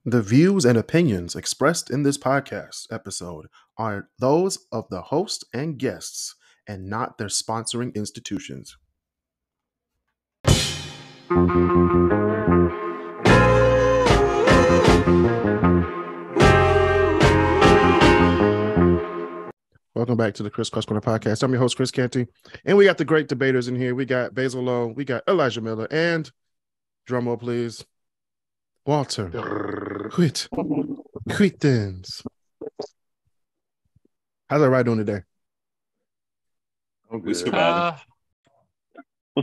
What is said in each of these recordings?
The views and opinions expressed in this podcast episode are those of the host and guests and not their sponsoring institutions. Welcome back to the KrisCross Corner Podcast. I'm your host, Kris Canty, and we got the Great Debaterz in here. We got Basil Lowe, we got Elijah Miller, and drumroll, please, Walter Quittens. How's everybody doing today? What's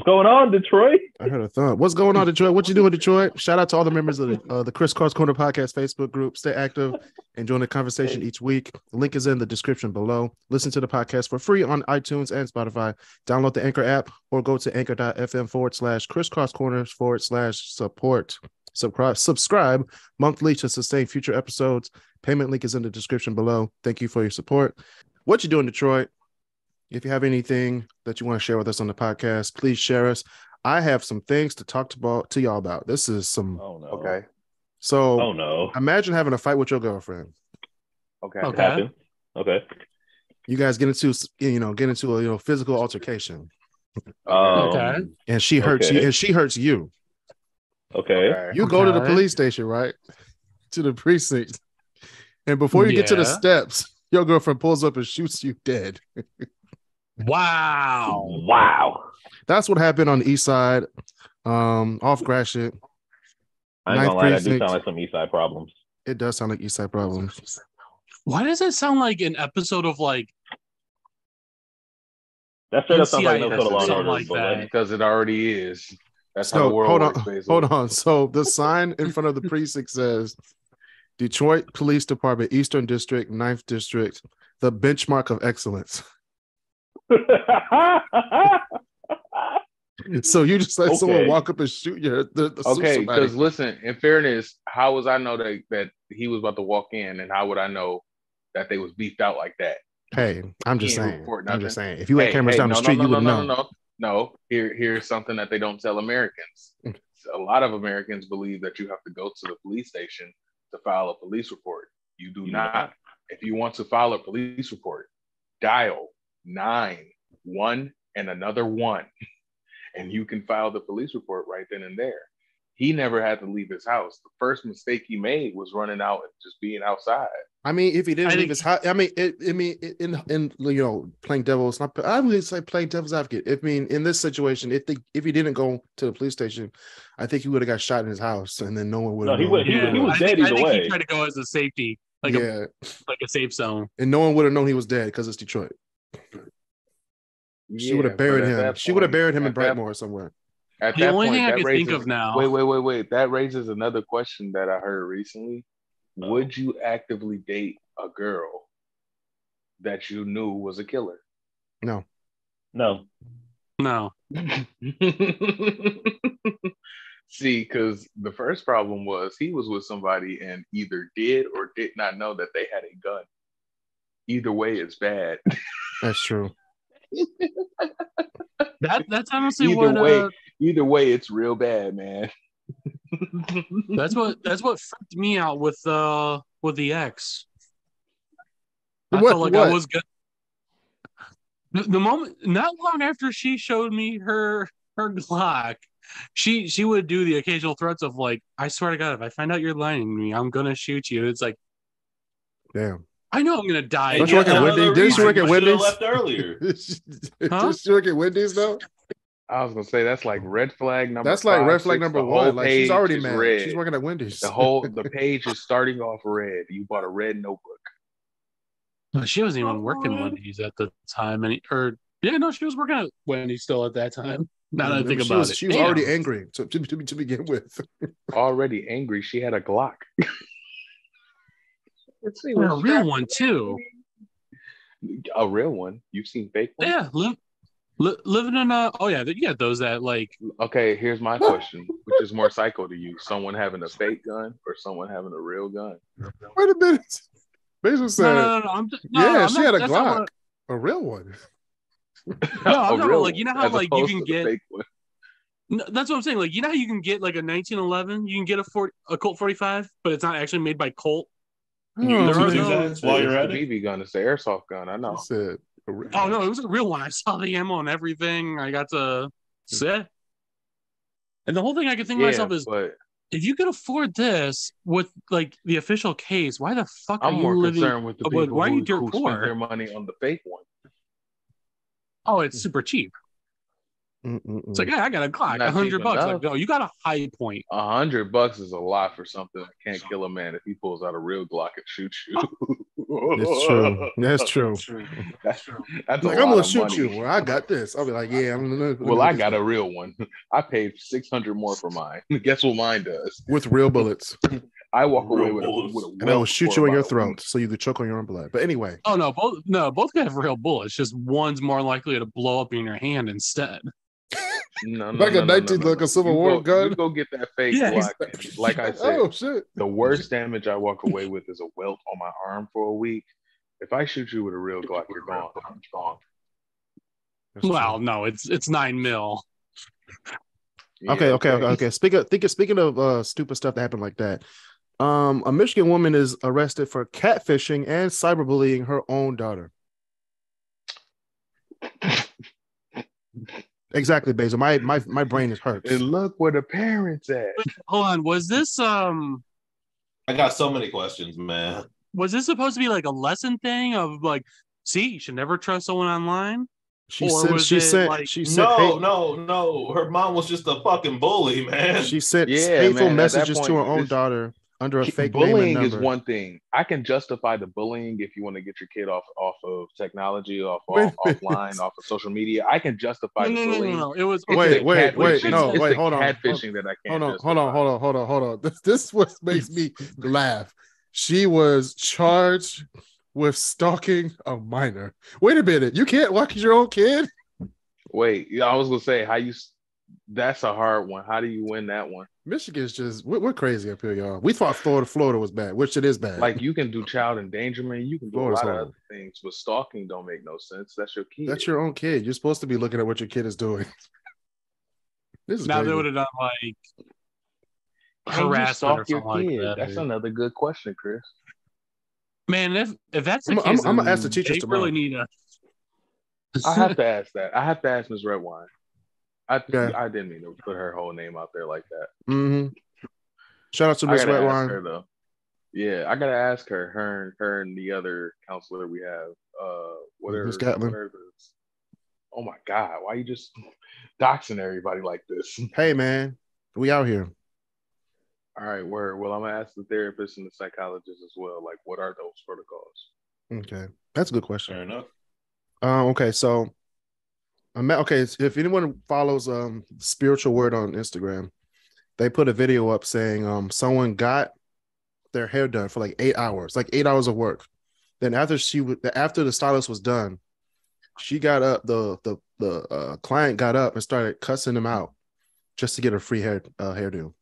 going on, Detroit? I heard a thump. What's going on, Detroit? What you doing, Detroit? Shout out to all the members of the KrisCross Corner Podcast Facebook group. Stay active and join the conversation each week. The link is in the description below. Listen to the podcast for free on iTunes and Spotify. Download the Anchor app or go to anchor.fm/KrisCross Corner/support. Subscribe monthly to sustain future episodes. Payment link is in the description below. Thank you for your support. What you doing, Detroit? If you have anything that you want to share with us on the podcast, please share us. I have some things to talk to y'all about. This is some. Oh no. Okay. So. Oh no. Imagine having a fight with your girlfriend. Okay. Okay. You guys get into a physical altercation. Okay. And she hurts you. And she hurts you. Okay. You go to the police station, right? To the precinct. And before you get to the steps, your girlfriend pulls up and shoots you dead. Wow. That's what happened on the east side, off Gratiot. I ain't gonna lie, that do sound like some east side problems. It does sound like east side problems. Why does it sound like an episode of like that straight up sounds like an episode of Law and Order, like that? Because it already is. That's so how the world works, hold on. So the sign in front of the precinct says Detroit Police Department, Eastern District, 9th District, the benchmark of excellence. So you just let someone walk up and shoot you. Okay, because listen, in fairness, how was I know that he was about to walk in, and how would I know that they was beefed out like that? Hey, I'm just saying. If you had cameras down the street, you would know. No. Here's something that they don't tell Americans. A lot of Americans believe that you have to go to the police station to file a police report. You do not. If you want to file a police report, dial 911 and another 1, and you can file the police report right then and there. He never had to leave his house. The first mistake he made was running out and just being outside. I mean, if he didn't leave his house, in playing devil's not. I would say playing devil's advocate. In this situation, if he didn't go to the police station, I think he would have got shot in his house, and then no one would have. No, he was dead either way. I think he tried to go as a safety, like a safe zone, and no one would have known he was dead because it's Detroit. She would have buried him. She would have buried him in Brightmoor somewhere. At the only thing I can think of now. Wait. That raises another question that I heard recently. Would you actively date a girl that you knew was a killer? No. See, because the first problem was he was with somebody and either did or did not know that they had a gun. Either way, it's bad. That's true. That's honestly either way, it's real bad, man. That's what freaked me out with the ex. I felt like I was good. The moment, not long after she showed me her Glock, she would do the occasional threats of like, I swear to God, if I find out you're lying to me, I'm gonna shoot you. It's like, damn. I know I'm gonna die. Don't you work at Wendy's? Didn't she work at Wendy's? Left earlier. Did she work at Wendy's though? I was gonna say that's like red flag number. That's like 5, red flag 6, number 1. Like she's already mad. Red. She's working at Wendy's. The page is starting off red. You bought a red notebook. She wasn't even working Wendy's at the time, she was working at Wendy's still at that time. Now that I think about it, she was already angry to begin with. Already angry. She had a Glock. Let's see, a real one too. A real one? You've seen fake ones? Yeah, living in a. Oh yeah, you got those that like. Okay, here's my question: which is more psycho to you, someone having a fake gun or someone having a real gun? Wait a minute. Basil said, no, she had a Glock, a real one. No, I'm not like, you know how like you can get No, that's what I'm saying. Like, you know how you can get like a 1911, you can get a Colt 45, but it's not actually made by Colt. You can do that while you're at it. BB gun. It's the airsoft gun. I know. Oh no, it was a real one. I saw the ammo and everything. I got to sit. And the whole thing I could think to myself is, if you could afford this with like the official case, why the fuck are you living? I'm more concerned with the people who spend their money on the fake one. Oh, it's super cheap. It's like, yeah, I got a Glock, $100. Like, no, you got a high point. $100 is a lot for something that can't kill a man if he pulls out a real Glock and shoots you. It's true. That's true. That's like, I'm gonna shoot you. Well, I got this. I'll be like, yeah, I got a real one. I paid $600 more for mine. Guess what mine does? With real bullets. I walk away with a and I will shoot you in your throat so you could choke on your own blood. But anyway. Oh both have real bullets. Just one's more likely to blow up in your hand instead. Like a Civil War gun. You go get that fake Glock. Like I said, the worst damage I walk away with is a welt on my arm for a week. If I shoot you with a real Glock, you're gone. I'm gone. Well, no, it's 9 mil. Yeah, okay. Speaking of stupid stuff that happened like that, a Michigan woman is arrested for catfishing and cyberbullying her own daughter. Exactly, Basil. My brain is hurt. And look where the parents at. Hold on, was this I got so many questions, man. Was this supposed to be like a lesson thing of like, see, you should never trust someone online? No. Her mom was just a fucking bully, man. She sent hateful messages to her own daughter under a fake name and number. Bullying is one thing. I can justify the bullying if you want to get your kid off of technology, offline, off of social media. I can justify the bullying. No. It was wait. Hold on. Catfishing that I can't. Hold on. This is what makes me laugh. She was charged with stalking a minor. Wait a minute. You can't watch your own kid? Wait, I was gonna say that's a hard one. How do you win that one? Michigan's just we're crazy up here, y'all. We thought Florida was bad, which it is bad. Like, you can do child endangerment, you can do a lot of other things, but stalking don't make no sense. That's your kid. That's your own kid. You're supposed to be looking at what your kid is doing. This is now crazy. They would have done like harassment or something like that. That's another good question, Chris. Man, if that's the case, I'm gonna ask the teachers tomorrow. Really need I have to ask that. I have to ask Ms. Redwine. I didn't mean to put her whole name out there like that. Mm-hmm. Shout out to Ms. Redwine. Yeah, I gotta ask her. Her and the other counselor we have. Ms. Gatlin. Oh my God! Why you just doxing everybody like this? Hey man, we out here. All right, word. Well, I'm gonna ask the therapist and the psychologist as well. Like, what are those protocols? Okay, that's a good question. Fair enough. Okay, so, if anyone follows Spiritual Word on Instagram, they put a video up saying someone got their hair done for like 8 hours, like 8 hours of work. Then after the stylist was done, she got up. The client got up and started cussing him out just to get a free hairdo.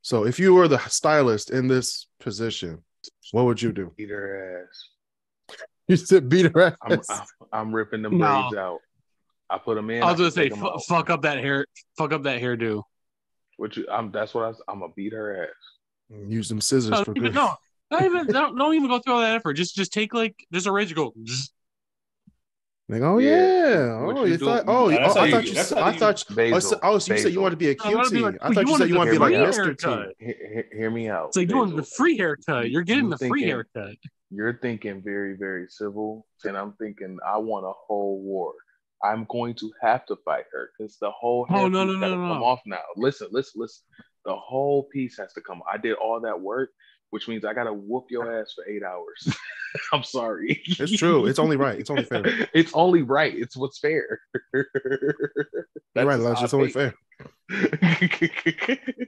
So if you were the stylist in this position, what would you do? Beat her ass. You said beat her ass. I'm ripping them braids out. I put them in. I was gonna say fuck up that hairdo. That's what I'm gonna beat her ass. Use them scissors for good. No, don't even go through all that effort. Just take like just a razor, go. Like, oh yeah. You said you want to be a cutie. I thought you said you want to be like Mr. T. Hear me out. It's like you want the free haircut. You're getting the free haircut. You're thinking very, very civil, and I'm thinking I want a whole war. I'm going to have to fight her because the whole hair piece got to come off now. Listen. The whole piece has to come. I did all that work, which means I got to whoop your ass for 8 hours. I'm sorry. It's true. It's only right. It's only fair. It's only right. It's what's fair. You're right, Lush. It's only fair.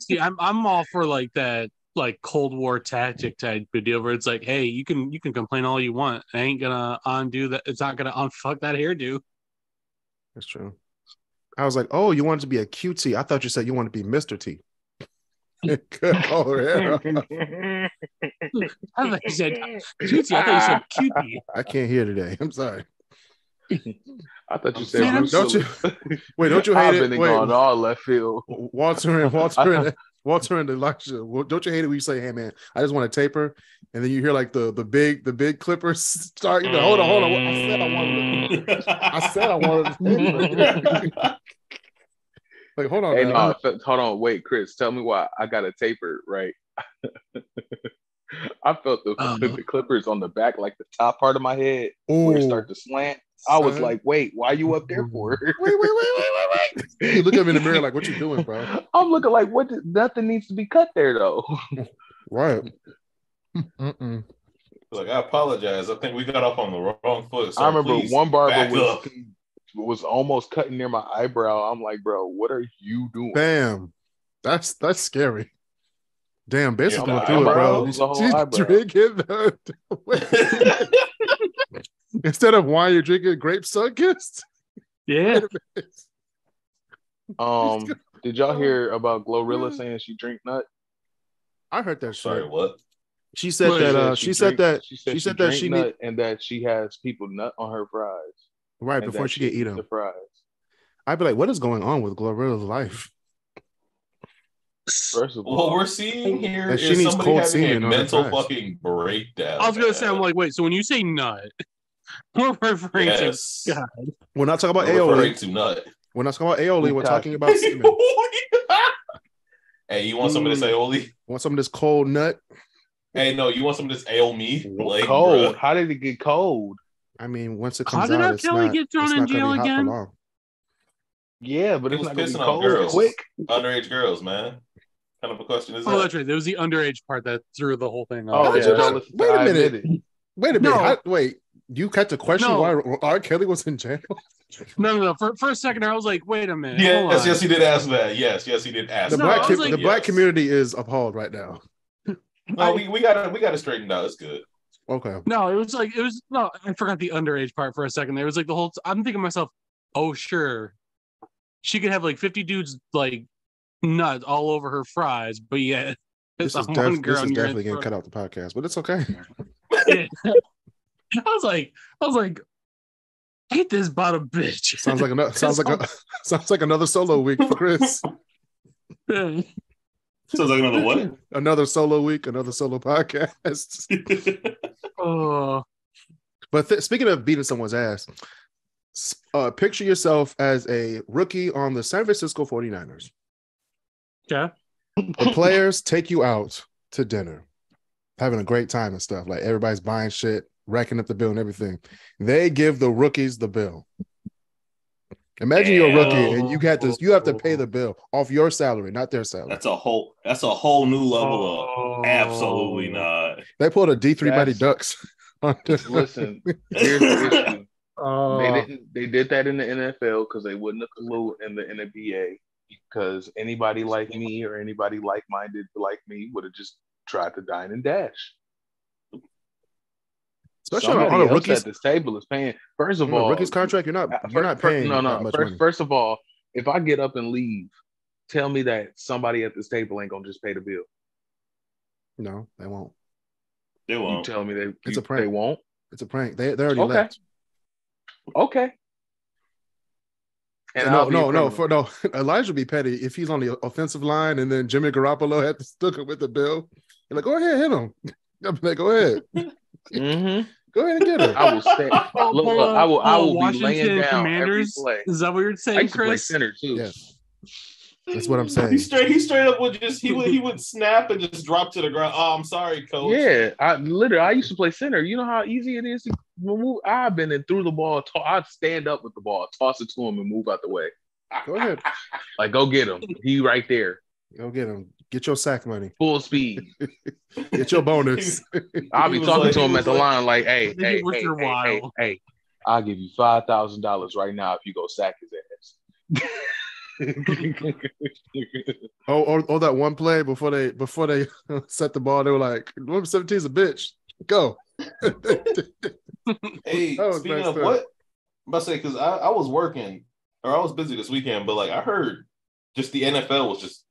See, I'm all for like that, like Cold War tactic type of deal where it's like, hey, you can complain all you want. I ain't gonna undo that. It's not gonna unfuck that hairdo. That's true. I was like, oh, you wanted to be a cutie. I thought you said you wanted to be Mr. T. Cut all her hair off. I thought you said cutie. I thought you said cutie. I can't hear today. I'm sorry. I thought you said Bruce don't you? Willis. Wait, don't you hate it? I've been Wait, going all left field. Walter and Elijah. Well, don't you hate it when you say, "Hey, man, I just want to taper," and then you hear like the big clippers start. You go, hold on. I said I wanted to taper. Like, hold on. Hey, no, hold on. Wait, Chris, tell me why I got a taper, right? I felt the clippers on the back, like the top part of my head, where it start to slant. I was like, wait, why you up there for? Wait. You look at me in the mirror like, what you doing, bro? I'm looking like, nothing needs to be cut there, though. Right. Like, I apologize. I think we got off on the wrong foot. So I remember one barber was almost cutting near my eyebrow. I'm like, bro, what are you doing? Damn. That's scary. Damn, basically going through it, bro. She's drinking instead of wine, you're drinking grape Sunkist? Yeah. Did y'all hear about Glorilla saying she drink nut? I heard that shit. Sorry, what? She said that she said that she nut and that she has people nut on her fries. Right before she get eaten. The fries. I'd be like, what is going on with Glorilla's life? First of all, what we're seeing here is she needs somebody having a mental fucking breakdown. I was gonna say, I'm like, wait, so when you say nut, we're referring to God. We're not talking about aioli. To nut. We're not talking about aioli. We're talking about semen. Hey, you want some of this aioli? Want some of this cold nut? Hey, no, you want some of this ailme? Like, cold? Bruh. How did it get cold? I mean, once it comes out, it's not, get thrown in jail again? Yeah, but it it's was not pissing cold on girls, quick. Underage girls, man. Kind of a question is that? Oh, that's right. There was the underage part that threw the whole thing off. Oh, yeah. Wait a minute. No. Wait, you got to question why R. Kelly was in jail? No. For a second, I was like, wait a minute. Yes, he did ask that. Yes, he did ask that. The black community is appalled right now. No, we got to straighten out. It's good. Okay. No, I forgot the underage part for a second. There was like the whole. I'm thinking to myself, oh sure, she could have like 50 dudes like nuts all over her fries, but yeah, this is definitely getting cut out the podcast, but it's okay. Yeah. I was like, hate this bottom bitch. Sounds like another solo week for Chris. Yeah. Sounds like another what? Another solo week, another solo podcast. Oh. But speaking of beating someone's ass, picture yourself as a rookie on the San Francisco 49ers. Yeah. The players take you out to dinner, having a great time and stuff. Like everybody's buying shit, racking up the bill and everything. They give the rookies the bill. Imagine you're a rookie and you have to pay the bill off your salary, not their salary. That's a whole new level of absolutely not. They pulled a D3 Mighty Ducks. Listen, here's the issue. They did that in the NFL because they wouldn't have collude in the NBA because anybody like me or anybody like-minded like me would have just tried to dine and dash. Especially on a rookie at this table is paying. First of all, rookie's contract, you're not paying that much money. First of all, if I get up and leave, tell me that somebody at this table ain't gonna just pay the bill. No, they won't. They won't. You tell me it's a prank. They won't. It's a prank. They already left. Okay. And no. Elijah would be petty if he's on the offensive line and then Jimmy Garoppolo had to stick it with the bill. You're like, go ahead, hit him. I'll be like, go ahead. Mm-hmm. Go ahead and get him. I will stay. I will be laying down Commanders. Every play. Is that what you're saying, I used to play Chris? center too. Yes. That's what I'm saying. He straight up would just he would snap and just drop to the ground. Oh, I'm sorry, coach. Yeah, I used to play center. You know how easy it is to move. I've been and threw the ball. I'd stand up with the ball, toss it to him, and move out the way. Go ahead. Like, go get him. He right there. Go get him. Get your sack money. Full speed. Get your bonus. I'll be talking to him at the line like, hey, I'll give you $5,000 right now if you go sack his ass. Oh, that one play before they set the ball, they were like, number 17 is a bitch. Go. Hey, speaking of what, I'm about to say, because I was working, or I was busy this weekend, but like I heard just the NFL was just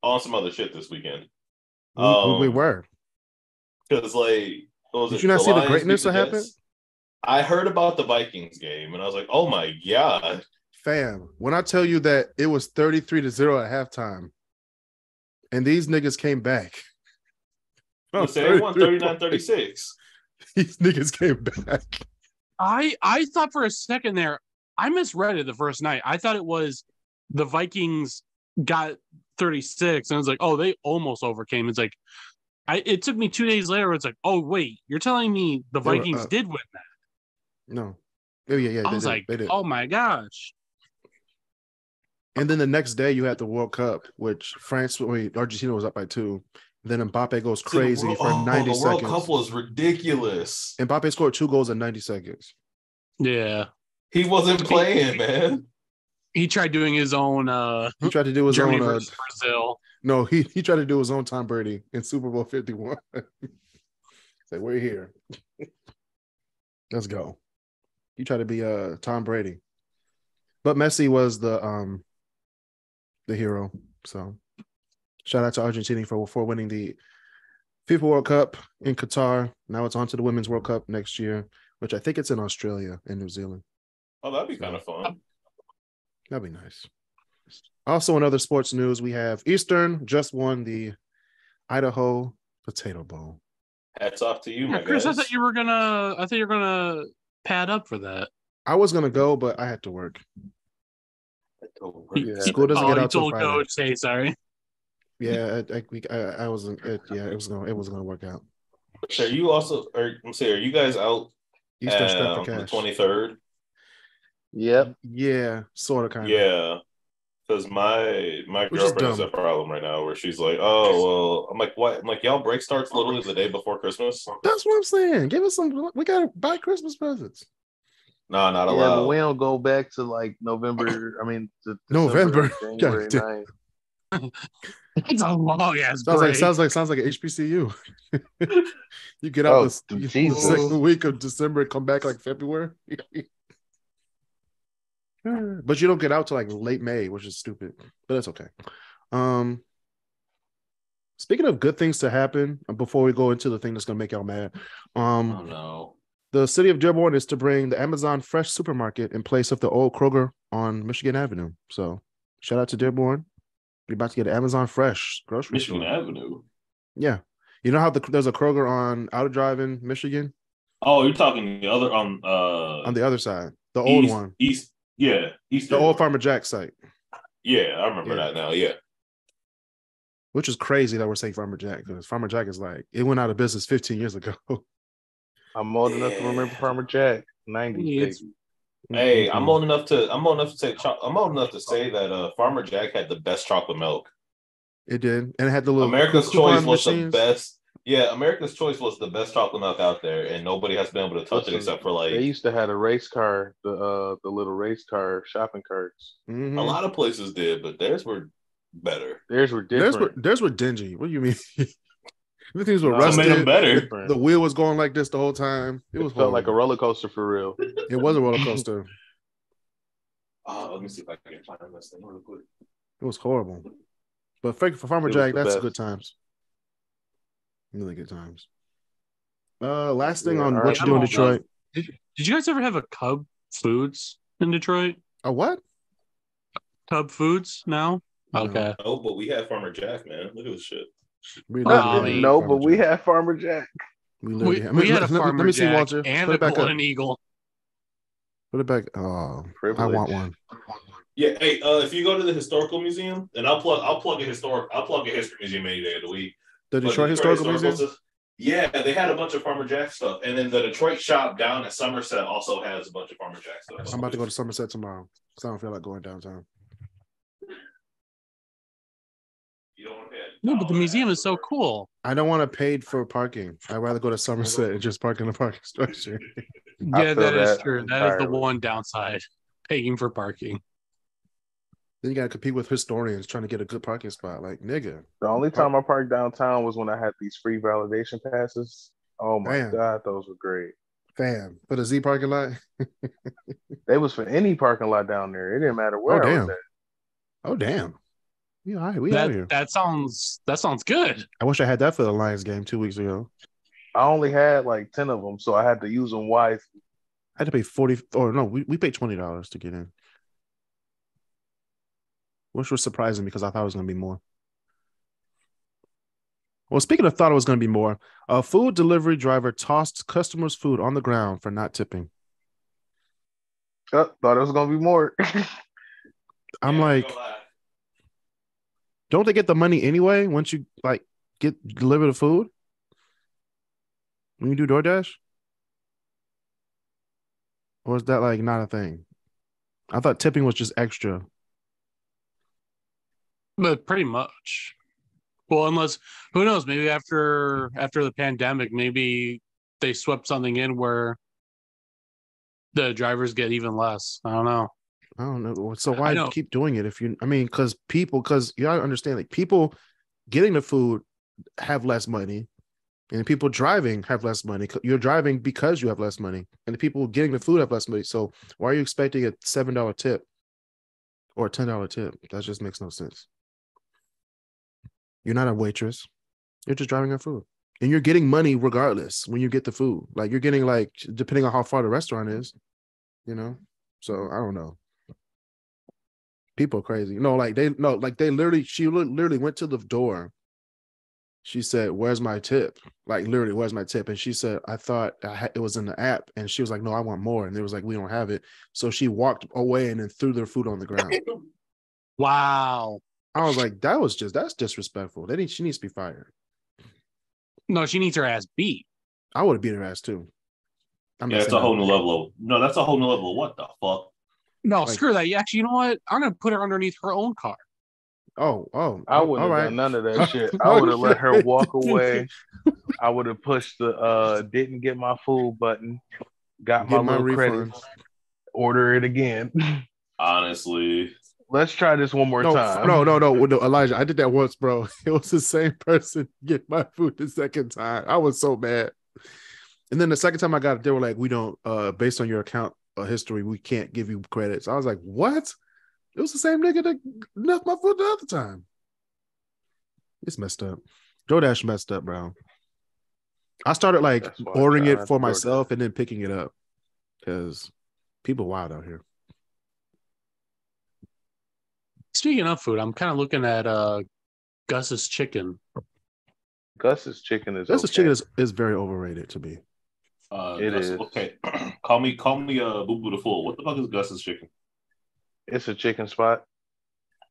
on some other shit this weekend. We were. Because like, did you not see the greatness that happened? I heard about the Vikings game, and I was like, oh, my God. Fam, when I tell you that it was 33-0 at halftime, and these niggas came back. You say they won 39-36. These niggas came back. I thought for a second there, I misread it the first night. I thought it was the Vikings got 36, and I was like, oh, they almost overcame. It's like, it took me 2 days later. It's like, oh, wait, you're telling me the Vikings did win that? No. Yeah. I was like, oh my gosh. And then the next day you had the World Cup, which Argentina was up by 2. Then Mbappe goes crazy for 90 seconds. The World Cup was ridiculous. Mbappe scored 2 goals in 90 seconds. Yeah. He wasn't playing, man. He tried doing his own he tried to do his Germany own versus Brazil. No, he tried to do his own Tom Brady in Super Bowl 51. Like, we're here. Let's go. He tried to be Tom Brady. But Messi was the hero. So shout out to Argentina for winning the FIFA World Cup in Qatar. Now it's on to the Women's World Cup next year, which I think it's in Australia and New Zealand. Oh, that'd be kind of fun. That'd be nice. Also, in other sports news, we have Eastern just won the Idaho Potato Bowl. Hats off to you, my Chris. guys. I thought you were gonna pad up for that. I was gonna go, but I had to work. School doesn't get out till Friday. Coach, say sorry. Yeah, I wasn't. It was gonna work out. So you also are you guys out Eastern Step for the Cash 23rd? Yep. Yeah, sort of, kind of. Yeah, because my girlfriend has a problem right now where she's like, "Oh, well," I'm like, "What?" I'm like, "Y'all break starts literally the day before Christmas." That's what I'm saying. Give us some. We gotta buy Christmas presents. No, not allowed. Yeah, but we don't go back to like November. I mean, November. January 9th. It's a long ass break. Sounds like an HBCU. You get out the second week of December and come back like February. But you don't get out till like late May, which is stupid. But that's okay. Speaking of good things to happen, before we go into the thing that's gonna make y'all mad. Oh no. The city of Dearborn is to bring the Amazon Fresh supermarket in place of the old Kroger on Michigan Avenue. So shout out to Dearborn. You're about to get Amazon Fresh grocery Michigan Avenue. Yeah. You know how there's a Kroger on Outer Drive in Michigan? Oh, you're talking the other on the other side. The old one. East. The old Farmer Jack site. Yeah, I remember that now. Yeah. Which is crazy that we're saying Farmer Jack, because Farmer Jack is like, it went out of business 15 years ago. I'm old enough to remember Farmer Jack. 90s. Hey, I'm old enough to say that Farmer Jack had the best chocolate milk. It did, and it had the little America's Choice was machines. The best. Yeah, America's Choice was the best chocolate milk out there, and nobody has been able to touch it except for like. They used to have a race car, the little race car shopping carts. Mm-hmm. A lot of places did, but theirs were better. Theirs were different. Theirs were dingy. What do you mean? The things were rusted. Made them better. The wheel was going like this the whole time. It felt like a roller coaster for real. It was a roller coaster. Let me see if I can find this thing real quick. It was horrible. But for Farmer Jack, that's good times. Really good times. Last thing on what you do in Detroit. Did you guys ever have a Cub Foods in Detroit? A what? Cub Foods now? Okay. Oh, but we had Farmer Jack, man. Look at this shit. We had Farmer Jack. We had a Farmer Jack Walter. And a Golden Eagle. Put it back. Oh, privilege. I want one. Yeah, hey, if you go to the historical museum, and I'll plug a history museum any day of the week. The Detroit Historical Museum? Yeah, they had a bunch of Farmer Jack stuff. And then the Detroit shop down at Somerset also has a bunch of Farmer Jack stuff. I'm about to go to Somerset tomorrow, because I don't feel like going downtown. No, but the museum is so cool. I don't want to pay for parking. I'd rather go to Somerset and just park in the parking structure. Yeah, that is true. That is the one downside, paying for parking. Then you got to compete with historians trying to get a good parking spot. Like, nigga. The only time I parked downtown was when I had these free validation passes. Oh, my God. Those were great. Fam. For the Z parking lot? They was for any parking lot down there. It didn't matter where I was at. Oh, damn. Yeah, all right. We out here. That sounds good. I wish I had that for the Lions game 2 weeks ago. I only had like 10 of them, so I had to use them wisely. I had to pay $40, or no, we paid $20 to get in, which was surprising because I thought it was going to be more. Well, speaking of thought it was going to be more, a food delivery driver tossed customers' food on the ground for not tipping. Thought it was going to be more. I'm like, don't they get the money anyway once you like deliver the food? When you do DoorDash? Or is that like not a thing? I thought tipping was just extra. But pretty much. Well, unless, who knows, maybe after the pandemic, maybe they swept something in where the drivers get even less. I don't know. So why keep doing it because you gotta understand, like, people getting the food have less money and people driving have less money. You're driving because you have less money, and the people getting the food have less money. So why are you expecting a $7 tip or a $10 tip? That just makes no sense. You're not a waitress. You're just driving our food. And you're getting money regardless when you get the food. Like, you're getting, like, depending on how far the restaurant is, So I don't know. People are crazy. She literally went to the door. She said, "Where's my tip?" Like, literally, "Where's my tip?" And she said, "I thought it was in the app." And she was like, "No, I want more." And they was like, "We don't have it." So she walked away and then threw their food on the ground. Wow. I was like, that's disrespectful. She needs to be fired. No, she needs her ass beat. I would have beat her ass too. That's a whole new level. That's a whole new level. What the fuck? No, screw that. Actually, you know what? I'm gonna put her underneath her own car. Oh. I wouldn't have done none of that shit. I would have let her walk away. I would have pushed the didn't get my food button, got my little credits, order it again. Honestly. Let's try this one more time. No, Elijah, I did that once, bro. It was the same person get my food the second time. I was so mad. And then the second time I got it, they were like, "We don't, based on your account history, we can't give you credits." I was like, "What?" It was the same nigga that left my food the other time. It's messed up. DoorDash messed up, bro. I started ordering it for myself and then picking it up because people wild out here. Speaking of food, I'm kind of looking at Gus's chicken. Gus's chicken is is very overrated to me. It is. Okay. call me Boo Boo the Fool. What the fuck is Gus's chicken? It's a chicken spot.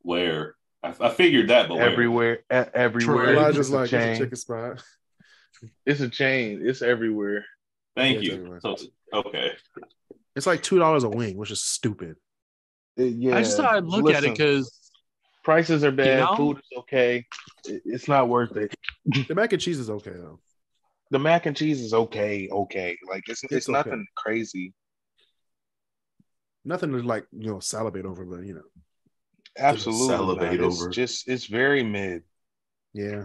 Where? I figured that, but everywhere. Elijah's like, it's a chicken spot. It's a chain. It's everywhere. Thank you. So, okay. It's like $2 a wing, which is stupid. Yeah, I just thought I'd look at it because prices are bad. Food is okay. It's not worth it. The mac and cheese is okay though. The mac and cheese is okay. Like it's nothing crazy. Nothing to salivate over, but absolutely salivate over. It's very mid. Yeah.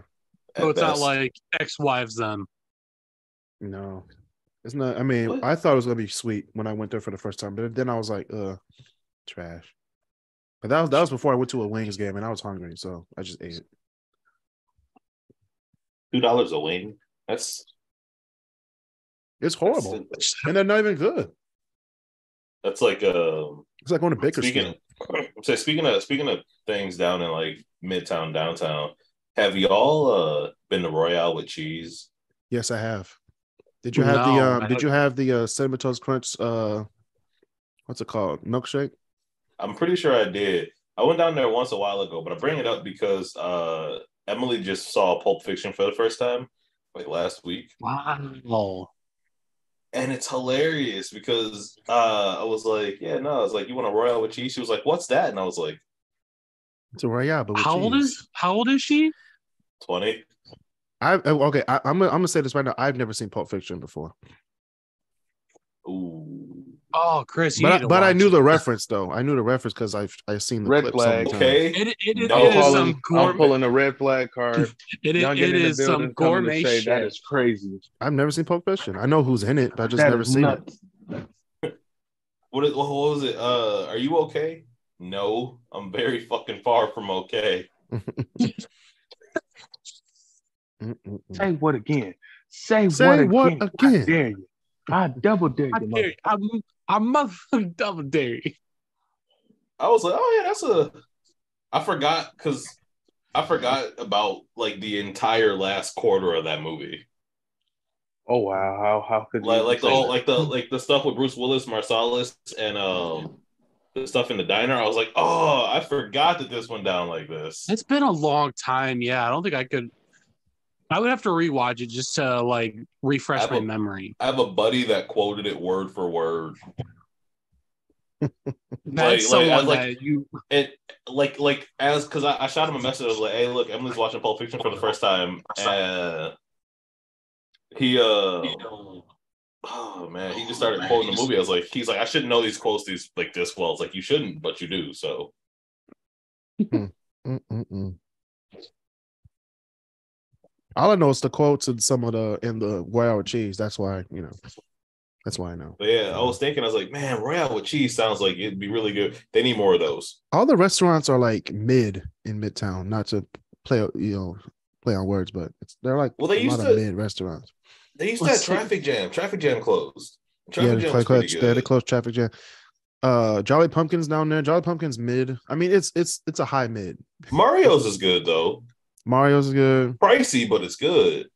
So it's not like ex-wives then. No, it's not. I mean, I thought it was gonna be sweet when I went there for the first time, but then I was like, trash. But that was before I went to a Wings game and I was hungry, so I just ate it. $2 a wing? It's horrible. And they're not even good. That's like it's like going to Bakersfield. Speaking of things down in like Midtown, downtown, have y'all been to Royale with cheese? Yes, I have. Did you have the Cinnamon Toast Crunch what's it called? Milkshake? I'm pretty sure I did. I went down there once a while ago, but I bring it up because Emily just saw Pulp Fiction for the first time, like last week. Wow. And it's hilarious because I was like, "Yeah, no." I was like, "You want a Royale with cheese?" She was like, "What's that?" And I was like, "It's a Royale, but with cheese." How old is she? 20. I'm gonna say this right now. I've never seen Pulp Fiction before. Ooh. Oh, Chris, but I knew the reference though. I knew the reference because I've seen the red clip flag. Okay, it is some gourmet. I'm pulling a red flag card. it is some gourmet shit. That is crazy. I've never seen Pulp Fiction. I know who's in it, but I just never seen it. What was it? Are you okay? No, I'm very fucking far from okay. Say what again? Say what again? again? Dare you? I double dare you. I motherfucking double dare you. I was like, oh yeah, I forgot about like the entire last quarter of that movie. Oh wow, how could you like the stuff with Bruce Willis, Marsalis, and the stuff in the diner? I was like, oh, I forgot that this went down like this. It's been a long time. Yeah, I don't think I could. I would have to rewatch it just to like refresh my memory. I have a buddy that quoted it word for word. That's someone that you because I shot him a message. I was like, hey, look, Emily's watching Pulp Fiction for the first time, and he oh man, he just started quoting the movie. I was like, he's like, I shouldn't know these quotes this well. It's like, you shouldn't, but you do. So all I know is the quotes and some of the Royale with cheese. That's why that's why I know. But yeah, I was like, man, Royale with cheese sounds like it'd be really good. They need more of those. All the restaurants are like mid in Midtown, not to play on words, but they're like they used to mid restaurants. They used to have Traffic Jam. Traffic Jam closed. They closed Traffic Jam. Jolly Pumpkins down there. Jolly Pumpkins mid. I mean, it's a high mid. Mario's is good though. Mario's is good. Pricey, but it's good.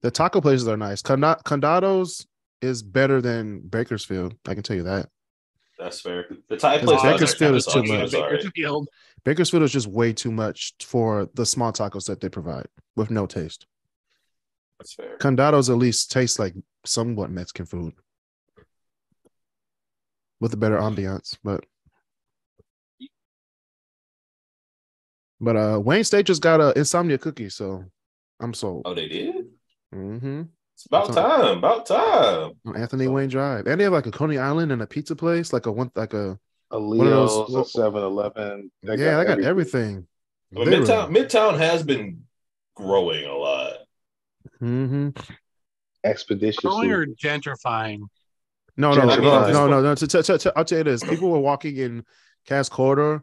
The taco places are nice. Condado's is better than Bakersfield. I can tell you that. That's fair. The Thai place Bakersfield is too much. Bakersfield. Bakersfield is just way too much for the small tacos that they provide with no taste. That's fair. Condado's at least tastes like somewhat Mexican food with a better ambiance, but Wayne State just got a insomnia cookie, so I'm sold. Oh, they did? Mm-hmm. It's about time. On Anthony Wayne Drive. And they have like a Coney Island and a pizza place, like a Leo's, a 7-Eleven. They got everything. Well, Midtown has been growing a lot. Mm-hmm. Expeditiously. Growing or gentrifying? No. I'll tell you this. People were walking in Cass Corridor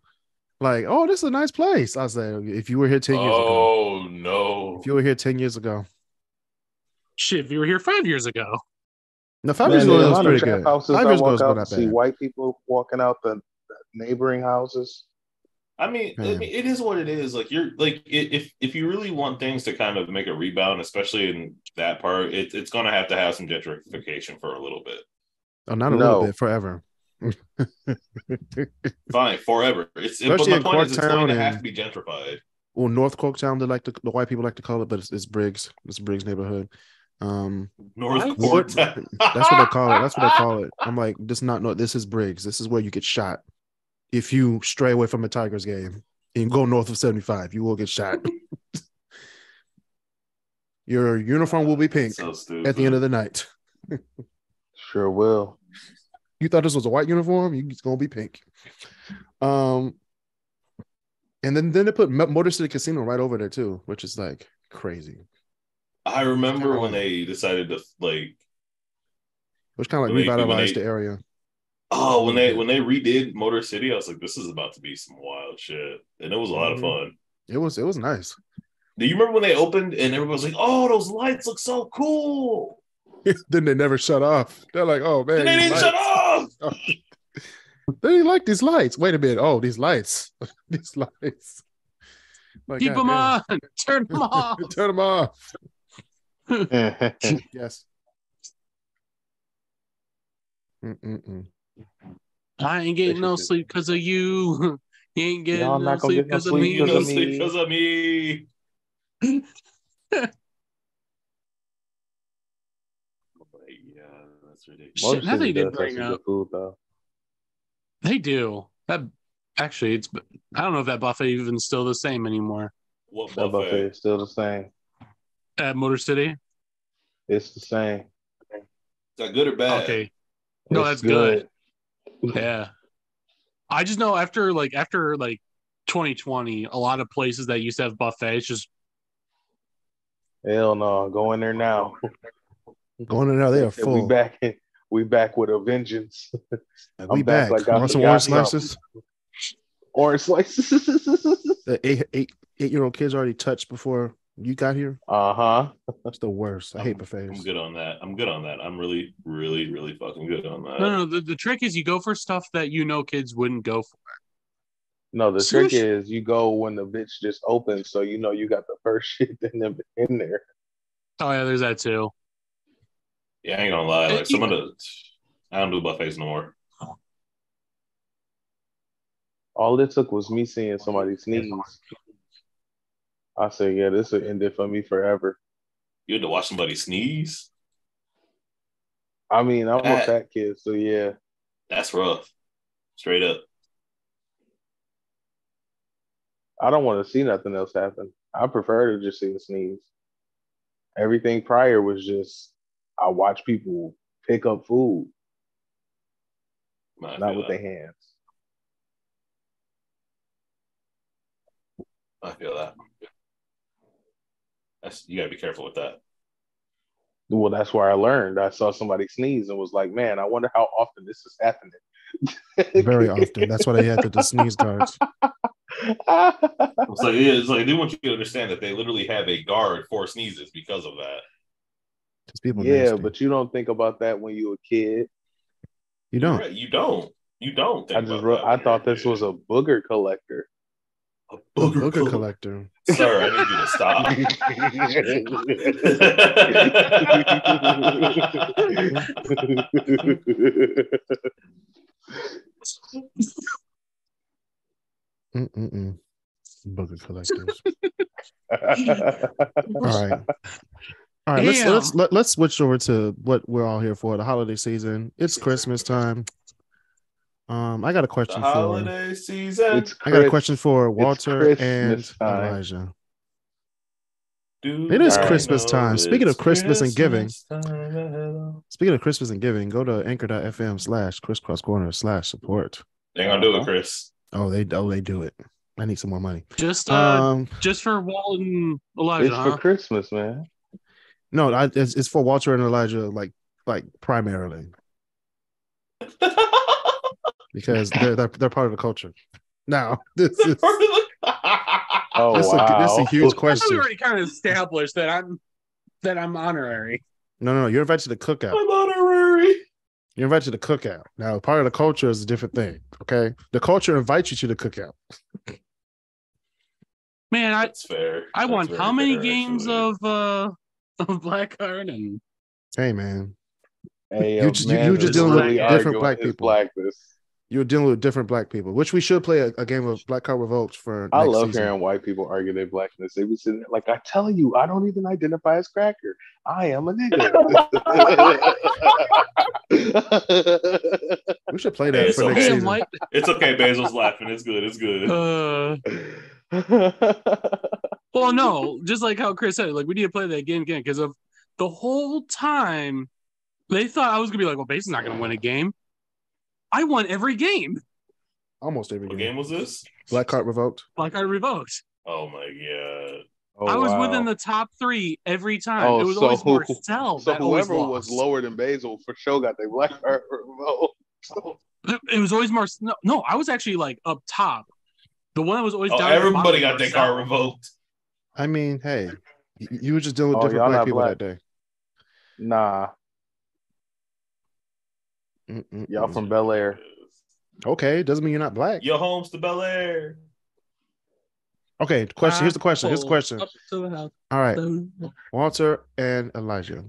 like, oh, this is a nice place. I was like, if you were here 10 years ago. Oh, no. If you were here 10 years ago. Shit, if you were here 5 years ago. No, 5 years ago was pretty good. 5 years ago was not bad. See white people walking out the neighboring houses. I mean, it is what it is. Like you're like, if you really want things to kind of make a rebound, especially in that part, it's going to have some gentrification for a little bit. Oh, not a little bit, forever. Fine, forever. Especially in Corktown, it's going to have to be gentrified. Well, North Corktown, the white people like to call it, but it's Briggs. It's Briggs neighborhood. North Corktown. That's what they call it. I'm like, this is Briggs. This is where you get shot. If you stray away from a Tigers game and go north of 75, you will get shot. Your uniform will be pink at the end of the night. Sure will. You thought this was a white uniform? It's gonna be pink. And then they put Motor City Casino right over there too, which is like crazy. I remember when they decided to which kind of like revitalized the area. Oh, when they redid Motor City, I was like, this is about to be some wild shit, and it was a lot of fun. It was nice. Do you remember when they opened and everybody was like, "Oh, those lights look so cool"? Then they never shut off. They're like, "Oh man, they didn't shut off." They didn't like these lights. Wait a minute. Oh, these lights. These lights. Like, keep them on. Turn them off. Turn them off. Yes. I ain't getting no sleep because of you. You ain't getting no sleep because of me. No sleep because of me. Yeah, that's ridiculous. Shit, they did bring up food though. They do. That actually, I don't know if that buffet even still the same anymore. What that buffet is still the same at Motor City. It's the same. Is that good or bad? Okay. No, that's good. Yeah. I just know after 2020, a lot of places that used to have buffets just hell no. Go in there now. Going in there, they are full. We back with a vengeance. We back. Like want some orange slices? Orange slices. The eight-year-old kids already touched before You got here? That's the worst. I hate buffets. I'm good on that. I'm really, really, really fucking good on that. No. The trick is you go for stuff that you know kids wouldn't go for. No, the trick is you go when the bitch just opens, so you know you got the first shit in there. Oh yeah, there's that too. Yeah, I ain't gonna lie. Like I don't do buffets no more. All it took was me seeing somebody sneeze. I said, yeah, this will end it for me forever. You had to watch somebody sneeze? I mean, I'm a fat kid, so yeah. That's rough. Straight up. I don't want to see nothing else happen. I prefer to just see a sneeze. Everything prior was just, I watch people pick up food. Not with their hands. I feel that. You gotta be careful with that. Well, that's where I learned. I saw somebody sneeze and was like, man, I wonder how often this is happening. Very often. That's why they had the sneeze guards. It's like they want you to understand that they literally have a guard for sneezes because of that. People nasty. But you don't think about that when you're a kid. You don't. Right. You don't. I thought this was a booger collector. A booger collector. Sir, I need you to stop. Booger collectors. All right. Let's switch over to what we're all here for, the holiday season. It's Christmas time. I got a question for holiday season. I got a question for Walter and Elijah. It is Christmas time. Speaking of Christmas and giving, go to anchor.fm/KrisCross Corner /support. They're gonna do it, Chris. Oh, they do it. I need some more money. Just for Walt and Elijah. It's for Christmas, man. No, it's for Walter and Elijah, like primarily. Because they're part of the culture. Now, this is this is a huge question. We already kind of established that I'm honorary. No, you're invited to the cookout. I'm honorary. You're invited to the cookout. Now, part of the culture is a different thing. Okay, the culture invites you to the cookout. Man, that's fair. I won how many games of Black Card and? Hey, man. Hey, you just dealing with different black people. You're dealing with different black people, which we should play a game of Black Card Revoked for. I love hearing white people argue their blackness. They be sitting there like, I tell you, I don't even identify as cracker. I am a nigga. We should play that for next season. It's okay. Basil's laughing. It's good. It's good. Well, no, just like how Chris said, like we need to play that game again because of the whole time they thought I was gonna be like, well, Basil's not gonna win a game. I won every game. Almost every game. What game was this? Black Card Revoked. Black Card Revoked. Oh my god. I was within the top 3 every time. It was always Marcel. So whoever was lower than Basil for sure got their Black Card Revoked. It was always Marcel. No, I was actually like up top. The one that was always down. Everybody got their card revoked. I mean, hey, you were just dealing with different black people that day. Nah. Y'all from Bel Air. Okay, doesn't mean you're not black. Your home's to Bel Air. Okay, question. Here's the question. All right, Walter and Elijah.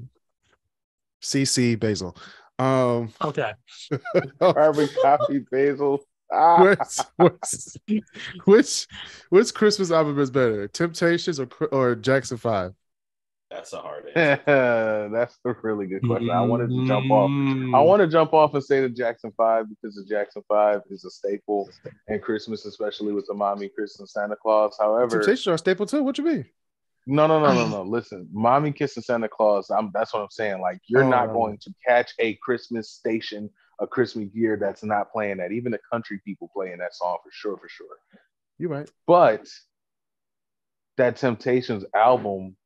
CC Basil. Okay. Carbon copy Basil. Which Christmas album is better, Temptations or Jackson 5? That's a hard answer. That's a really good question. I wanted to jump off. I want to jump off and say the Jackson 5 because the Jackson 5 is a staple in Christmas, especially with the Mommy, Kiss, and Santa Claus. However, Temptations are a staple too. What you mean? No. Listen, Mommy, Kiss, and Santa Claus. That's what I'm saying. Like you're not going to catch a Christmas station, a Christmas year that's not playing that. Even the country people playing that song for sure. You're right. But that Temptations album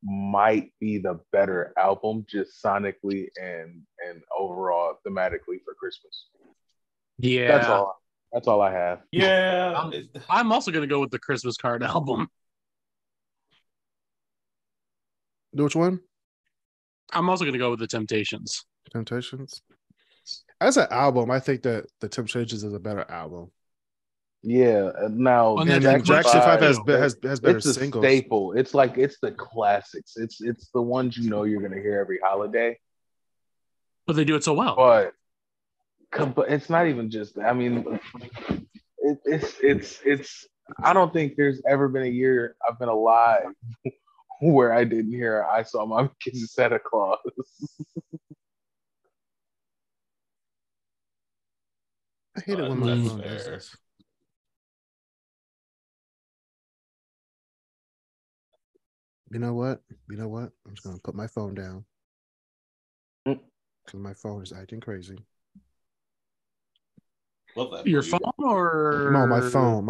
might be the better album just sonically and overall thematically for Christmas. Yeah. That's all I have. Yeah. I'm also going to go with the Christmas Card album. Which one? I'm also going to go with the Temptations. Temptations. As an album, I think that the Temptations is a better album. Yeah. Now, and then Jackson 5 has better it's a singles. Staple. It's the classics. It's the ones you're gonna hear every holiday. But they do it so well. But it's not even just. I mean, it's. I don't think there's ever been a year I've been alive where I didn't hear "I Saw My Kissing Santa Claus." I hate it when my phone does this. You know what? I'm just gonna put my phone down because my phone is acting crazy. Love that. Your phone or no, my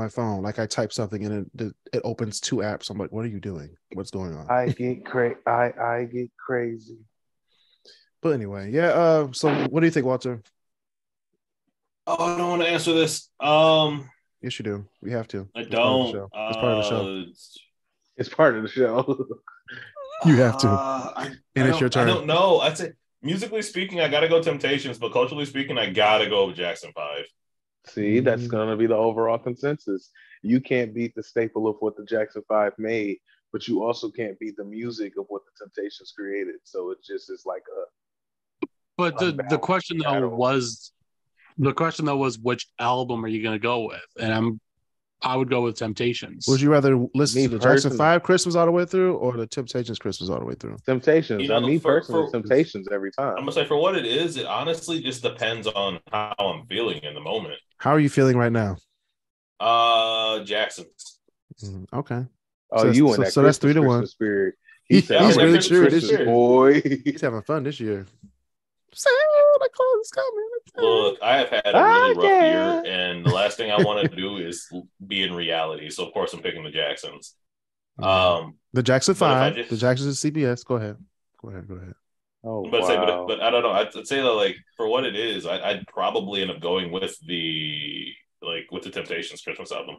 phone. Like I type something and it opens 2 apps. I'm like, what are you doing? What's going on? I get crazy. But anyway, yeah. So what do you think, Walter? Oh, I don't want to answer this. Yes, you do. We have to. I don't. It's part of the show. It's part of the show. You have to. It's your turn. I don't know. I'd say musically speaking, I gotta go Temptations, but culturally speaking, I gotta go with Jackson 5. See, that's gonna be the overall consensus. You can't beat the staple of what the Jackson 5 made, but you also can't beat the music of what the Temptations created. So it just is like a. But the question though was which album are you gonna go with? And I would go with Temptations. Would you rather listen to the Jackson 5 Christmas all the way through or the Temptations Christmas all the way through? Temptations. Me personally, Temptations every time. I'm gonna say for what it is, it honestly just depends on how I'm feeling in the moment. How are you feeling right now? Jackson's. Okay. Oh, so that's 3-1. Spirit. He's really true this year, boy. He's having fun this year. Santa Claus is coming. Look, I have had a really rough year, and the last thing I want to do is be in reality. So, of course, I'm picking the Jacksons. The Jackson 5, the Jacksons at CBS. Go ahead. Oh, but I don't know. I'd say that, like, for what it is, I'd probably end up going with the Temptations Christmas album.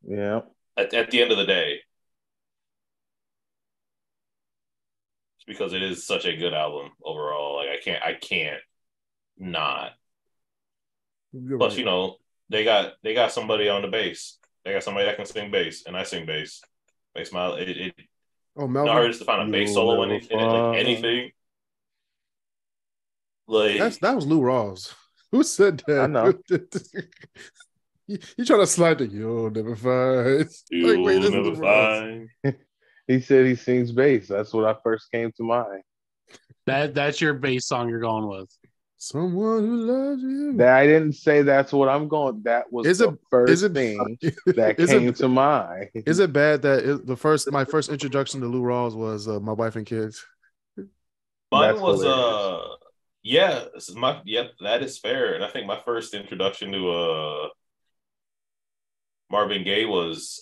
Yeah. At the end of the day. Because it is such a good album overall. Like I can't not. You're Plus, right. they got somebody on the bass. They got somebody that can sing bass, and I sing bass. Makes my Melvin. Not hard just to find a bass solo in anything. Like that was Lou Rawls. Who said that? I know. You trying to slide the you'll never find. You'll never find. He said he sings bass. That's what I first came to mind. That's your bass song you're going with. Someone who loves you. I didn't say that's what I'm going. That was the first thing that came to mind. Is it bad that my first introduction to Lou Rawls was My Wife and Kids? Mine was that is fair. And I think my first introduction to Marvin Gaye was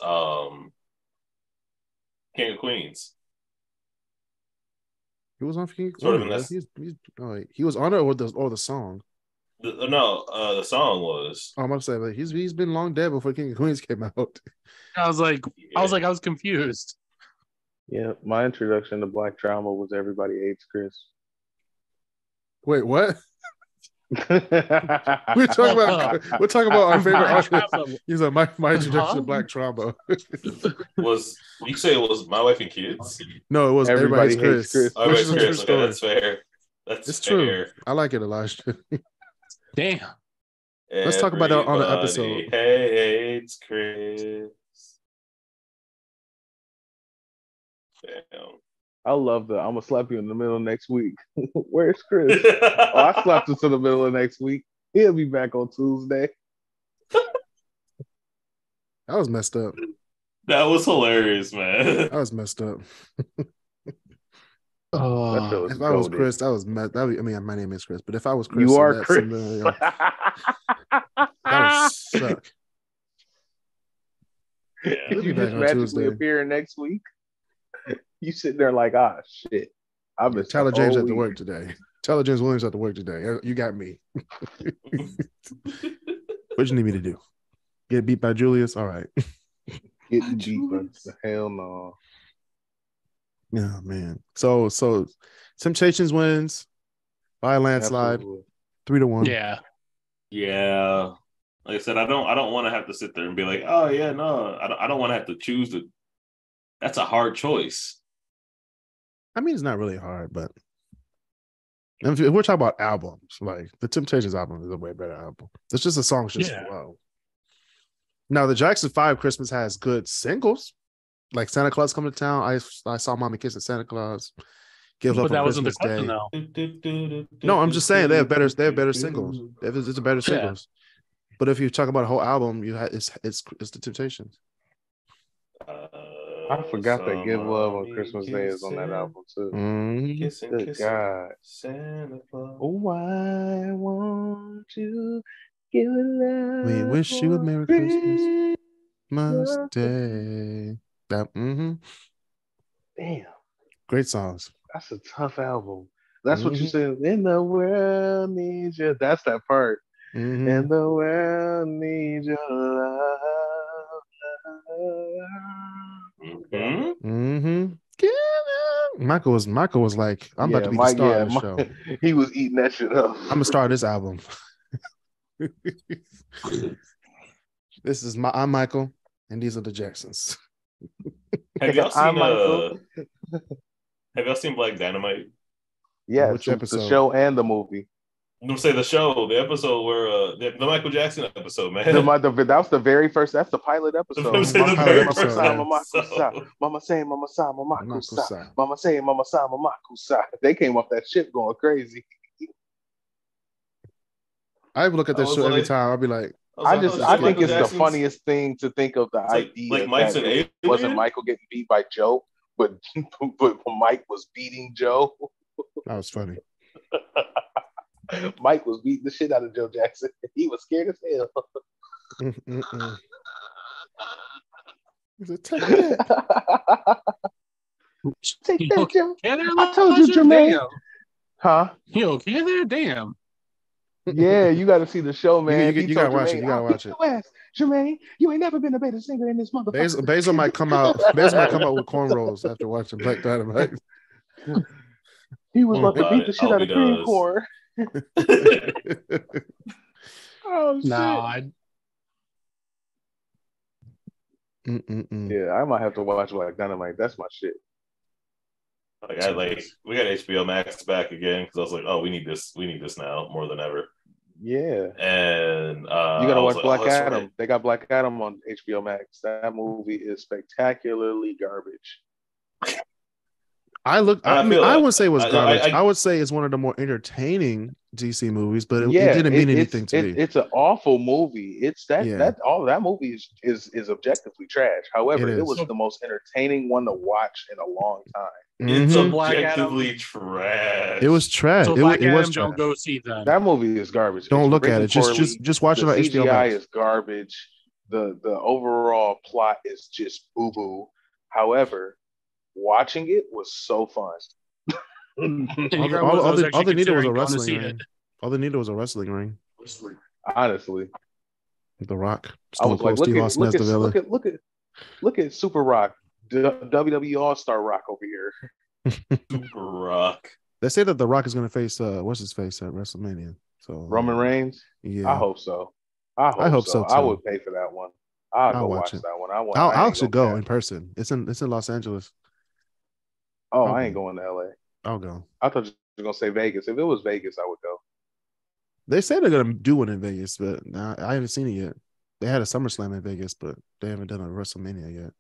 King of Queens. He was on King of Queens. He was on it or the song? The song was. I'm about to say, but he's been long dead before King of Queens came out. I was confused. Yeah, my introduction to Black Trauma was Everybody Hates Kris. Wait, what? we're talking about our favorite artist. He's like my introduction to Black Trauma. Was you say it was My Wife and Kids? No, it was Everybody Hates Kris. Everybody Hates Kris. Okay, that's fair. It's fair. True. I like it, Elijah. Damn. Let's talk about that on the episode. Hates Kris. Damn. I love that. I'm gonna slap you in the middle of next week. Where's Kris? I slapped him to the middle of next week. He'll be back on Tuesday. That was messed up. That was hilarious, man. That was messed up. If I was Kris, that was messed. I mean, my name is Kris, but if I was Kris, you are Kris. That would suck. Yeah. Can you just magically appear next week? You sitting there like, shit. I've been Tyler James at the work today. Tyler James Williams at the work today. You got me. What you need me to do? Get beat by Julius? All right. Getting beat by hell no. Yeah, man. So Temptations wins by a landslide, 3-1. Yeah. Yeah. Like I said, I don't want to have to sit there and be like, oh yeah, no, I don't want to have to choose that's a hard choice. I mean, it's not really hard, but if we're talking about albums, like the Temptations album is a way better album. It's just a song just flow. Now the Jackson 5 Christmas has good singles, like Santa Claus Coming to Town. I saw Mommy Kissing Santa Claus. Give Up on Christmas Day. No, I'm just saying they have better singles. It's a better singles. But if you talk about a whole album, it's the Temptations. I forgot that Give Love on Christmas Day is on that album too. Good God. Santa Claus. Oh, I want to give love. We wish you a Merry Christmas Day. Damn. Great songs. That's a tough album. That's what you said. In the world needs you. That's that part. And the world needs your love. Michael was like, I'm about to be the star of the show. He was eating that shit up. I'm gonna start this album. I'm Michael, and these are the Jacksons. Have y'all seen Black Dynamite? Yeah, the show and the movie. I'm gonna say the episode where the Michael Jackson episode, man. That was the very first. That's the pilot episode. Mama say, Mama sa, Mama kusa. Mama say, Mama sa, Mama kusa. They came off that shit going crazy. I look at this show every time. I'll be like, I think it's the funniest thing to think of the idea. Like Mike's an alien? Wasn't Michael getting beat by Joe, but Mike was beating Joe. That was funny. Mike was beating the shit out of Joe Jackson. He was scared as hell. Take that, Joe. I told you, Jermaine. Damn. Huh? You okay there? Damn. Yeah, you got to see the show, man. You got to watch it. You got to watch it. Jermaine, you ain't never been a better singer in this motherfucker. Basil might come out. Basil might come out with cornrows after watching Black Dynamite. He was about to beat the shit out of cream corn. Oh shit! Yeah, I might have to watch Black Dynamite. That's my shit. We got HBO Max back again because I was like, oh, we need this now more than ever. Yeah, and you gotta watch Black Adam. Right. They got Black Adam on HBO Max. That movie is spectacularly garbage. I wouldn't say it was garbage. I would say it's one of the more entertaining DC movies, but it didn't mean anything to me. It's an awful movie. That movie is objectively trash. However, it was the most entertaining one to watch in a long time. It's objectively trash. It was trash. So Black Adam, don't go see that. That movie is garbage. Don't look at it. Just watch it on HBO Max. CGI is garbage. The overall plot is just boo boo. However, watching it was so fun. All they needed was a wrestling ring. All they needed was a wrestling ring. Honestly, The Rock. I was like, look at Super Rock, WWE All-Star Rock over here. Super Rock. They say that The Rock is going to face what's his face at WrestleMania. So Roman Reigns. Yeah, I hope so. I hope so too. I would pay for that one. I'll watch that one. I'll actually go in person. It's in Los Angeles. Oh, I ain't going to LA. I'll go. I thought you were gonna say Vegas. If it was Vegas, I would go. They say they're gonna do one in Vegas, but I haven't seen it yet. They had a SummerSlam in Vegas, but they haven't done a WrestleMania yet.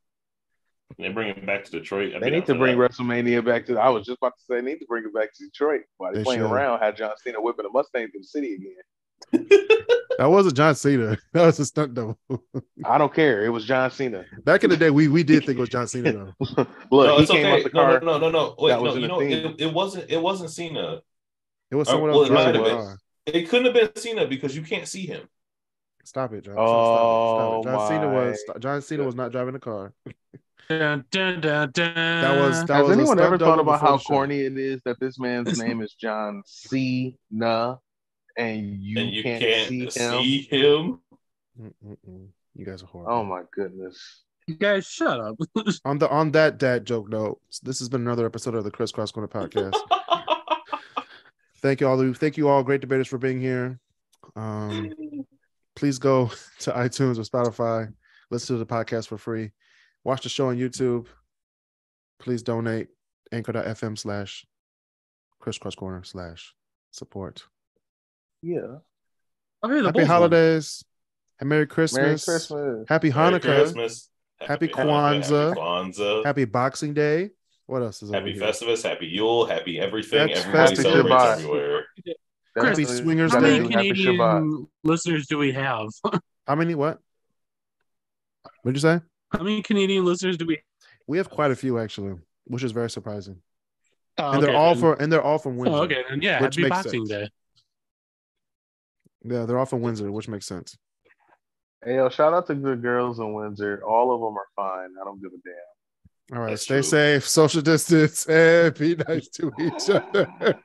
They bring it back to Detroit. They need to bring WrestleMania back to. I was just about to say, they need to bring it back to Detroit. While they're playing around, had John Cena whipping a Mustang through the city again. That wasn't John Cena. That was a stunt double. I don't care. It was John Cena. Back in the day, we did think it was John Cena though. Look, he came off the car. No. Wait, it wasn't Cena. It was someone else driving the car. It couldn't have been Cena because you can't see him. Stop it, John. Stop it. John Cena was not driving the car. Dun, dun, dun, dun. Has anyone ever thought about how corny it is that this man's name is John Cena and you can't see him? You guys are horrible. Oh my goodness. You guys, shut up. On that dad joke note, this has been another episode of the KrisCross Corner Podcast. Thank you all, great debaters, for being here. Please go to iTunes or Spotify, listen to the podcast for free. Watch the show on YouTube. Please donate. Anchor.fm/KrisCross Corner /support. Yeah. Okay, Happy holidays. And Merry Christmas. Merry Christmas. Happy Hanukkah. Merry Christmas. Happy Kwanzaa. Kwanzaa. Happy Boxing Day. What else is Happy over here? Festivus. Happy Yule. Happy everything. That's Everybody festive celebrates Shabbat. everywhere. Happy Swingers How Day. many Canadian listeners do we have? How many what? What'd you say? How many Canadian listeners do we have? We have quite a few, actually, which is very surprising. Oh, And okay, they're all from Windsor. Oh, okay, then yeah, which happy makes Boxing sense. Day. Yeah, they're all from Windsor, which makes sense. Hey, yo, shout out to good girls in Windsor. All of them are fine. I don't give a damn. All right, That's stay true. safe, social distance, and be nice to each other.